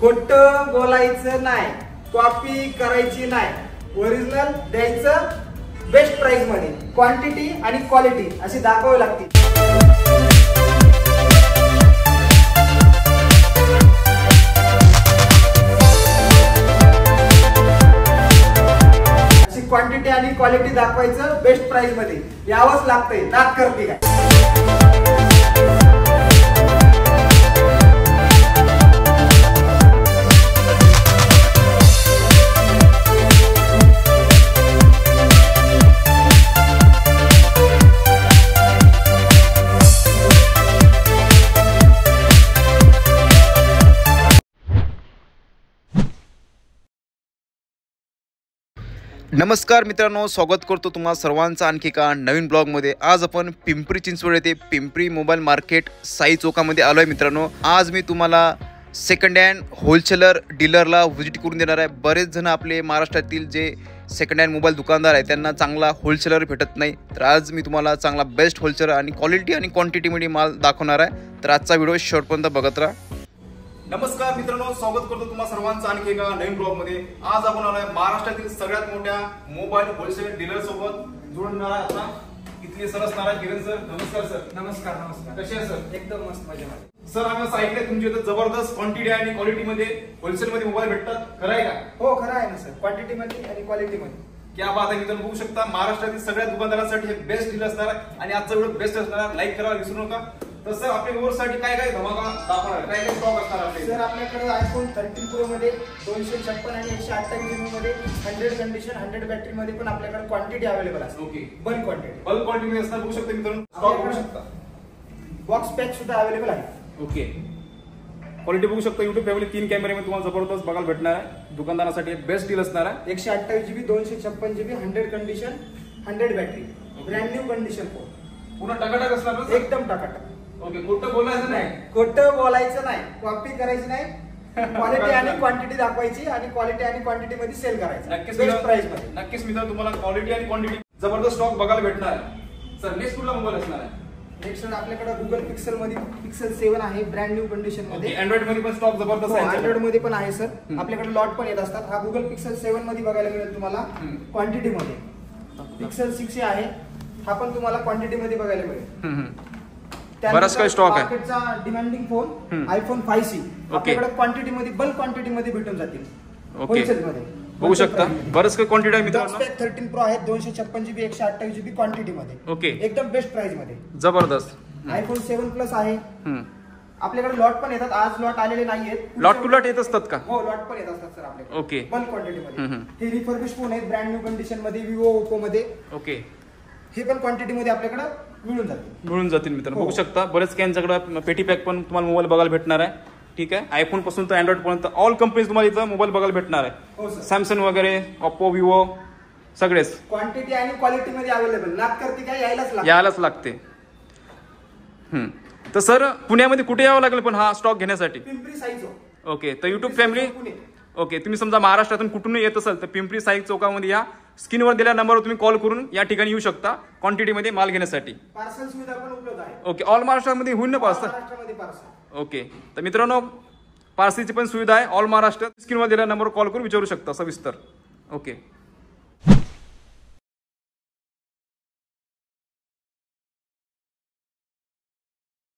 खोटं बोलायचं नाही, कॉपी करायची नाही, ओरिजिनल द्यायचं बेस्ट प्राइस मध्ये, क्वांटिटी आणि क्वालिटी अशी दाखवावी लागते। अशी क्वांटिटी आणि क्वालिटी दाखवायचं बेस्ट प्राइस मध्ये, यावंच लागतंय, नाद करते काय। नमस्कार मित्रांनो, स्वागत करतो तुम्हा सर्वांचं आणखी एका नवीन ब्लॉगमध्ये। आज आपण पिंपरी चिंचवड येथे पिंपरी मोबाईल मार्केट साई चौकामध्ये आलो आहे मित्रांनो। आज मी तुम्हाला सेकंड हँड होलसेलर डीलरला व्हिजिट करून देणार आहे। बरेच जण आपले महाराष्ट्रातील जे सेकंड हँड मोबाईल दुकानदार आहे त्यांना चांगला होलसेलर भेटत नाही, तर आज मी तुम्हाला चांगला बेस्ट होलसेलर आणि क्वालिटी आणि क्वांटिटीमध्ये माल दाखवणार आहे। तर आजचा व्हिडिओ शेवटपर्यंत बघत राहा। नमस्कार मित्रांनो, स्वागत करतो तुम्हा सर्वांचं आणखी एका नवीन ब्लॉग मध्ये। आज आपण आलोय महाराष्ट्रातील सगळ्यात मोठ्या मोबाईल होलसेल डीलर सोबत जुळणार आहे आता इथले सर असणार आहे किरण सर। नमस्कार सर। नमस्कार नमस्कार, कसे आहे सर? एकदम मस्त मजेमध्ये। सर आम्ही असं ऐकलंय तुमच्या इथे जबरदस्त क्वांटिटी आणि क्वालिटी मध्ये होलसेल मध्ये मोबाईल भेटतात, खरं आहे का? हो खरं आहे ना सर, क्वांटिटी मध्ये आणि क्वालिटी मध्ये। क्या बात आहे मित्रांनो, बघू शकता महाराष्ट्रातील सगळ्या दुकानदारांसाठी हे बेस्ट डील असणार आहे आणि आजचा व्हिडिओ बेस्ट असणार आहे। लाईक करायला विसरू नका। तसं आपल्या व्ह्यूअर्ससाठी काय काय धमाका दाखवणार आहे, काय काय स्टॉक असणार आपले? सर आपल्याकडे आयफोन 13 प्रो मध्ये 256 आणि 128 GB मध्ये 100 कंडिशन 100 बॅटरी मध्ये पण आपल्याकडे क्वांटिटी अवेलेबल आहे। Okay, bulk quantity, bulk quantity असणार, बघू शकता मित्रांनो, स्टॉक बघू शकता। बॉक्स पॅक सुद्धा अवेलेबल आहे। ओके, क्वालिटी बघू शकता। YouTube फॅमिली 3 कॅमेऱ्यामध्ये तुम्हाला जबरदस्त बघायला भेटणार आहे। दुकानदारासाठी बेस्ट डील असणार आहे। 128 GB 256 GB 100 condition 100 battery, brand new condition phone, पुन्हा टकाटक असणार ना? एकदम टकाटक। ओके, खोटं बोलायचं नाही, खोटं बोलायचं नाही, कॉपी करायची नाही, क्वालिटी आणि क्वांटिटी दाखवायची आणि क्वालिटी आणि क्वांटिटी मध्ये सेल करायचं नक्कीच बेस्ट प्राइस मध्ये। नक्कीच मित्रांनो, तुम्हाला क्वालिटी आणि क्वांटिटी जबरदस्त स्टॉक बघायला भेटणार आहे। सर नेक्स्ट कुठला मोबाईल असणार आहे? नेक्स्ट आपल्याकडे गुगल पिक्सल मध्ये पिक्सल 7 आहे, ब्रँड न्यू कंडिशन मध्ये। अँड्रॉइड मध्ये पण स्टॉक जबरदस्त आहे, अँड्रॉइड मध्ये पण आहे सर। आपल्याकडे लॉट पण येत असतात। हा गुगल पिक्सल 7 मध्ये बघायला मिळेल तुम्हाला क्वांटिटी मध्ये। पिक्सल 6 आहे, हा पण तुम्हाला क्वांटिटी मध्ये बघायला मिळेल। बराच काही स्टॉक आहे। मार्केटचा डिमांडिंग फोन आयफोन 5C आपल्याकडे क्वांटिटी मध्ये बल्क क्वांटिटी मध्ये भेटून जातील होलसेल मध्ये। बघू शकता बरंच काही क्वांटिटी आहे मित्रांनो। 13 प्रो आहे 256 GB 128 GB क्वांटिटी मध्ये। ओके, एकदम बेस्ट प्राइस मध्ये, जबरदस्त। आयफोन 7 प्लस आहे। आपल्याकडे लॉट पण येतात, आज लॉट आलेले नाहीयेत। लॉट टू लॉट येत असतात का? हो, लॉट पण येत असतात सर आपल्याकडे। ओके, बल्क क्वांटिटी मध्ये। हे रिफर्बिश फोन आहेत, ब्रँड न्यू कंडिशन मध्ये, विवो ओप्पो मध्ये। ओके, हे पण क्वांटिटी मध्ये आपल्याकडे मिळून जातील मित्रांनो। बघू शकता बरेच काही यांच्याकडे पेटी पॅक पण तुम्हाला मोबाईल बघायला भेटणार आहे। ठीक आहे, आयफोन पासून तर अँड्रॉइड पर्यंत ऑल कंपनीज तुम्हाला इथं मोबाईल बघायला भेटणार आहे। सॅमसंग वगैरे, ओप्पो, विवो सगळेच क्वांटिटी आणि क्वालिटी मध्ये अवेलेबल। नाद करते काय, यायलाच लागते। तर सर पुण्यामध्ये कुठे यावं लागेल पण हा स्टॉक घेण्यासाठी? पिंपरी साई चौक। ओके, तर युट्यूब फॅमिली ओके, तुम्ही समजा महाराष्ट्रातून कुठून येत असाल तर पिंपरी साई चौकामध्ये या, स्क्रीनवर दिलेल्या नंबरवर तुम्ही कॉल करून या ठिकाणी येऊ शकता क्वांटिटी मध्ये माल घेण्यासाठी। पार्सल सुविधा पण उपलब्ध आहे। ओके, ऑल महाराष्ट्रामध्ये होईल ना पार्सल? ओके, तर मित्रांनो पार्सलची पण सुविधा आहे ऑल महाराष्ट्र। स्क्रीनवर दिलेल्या नंबरवर कॉल करून विचारू शकता सविस्तर। ओके।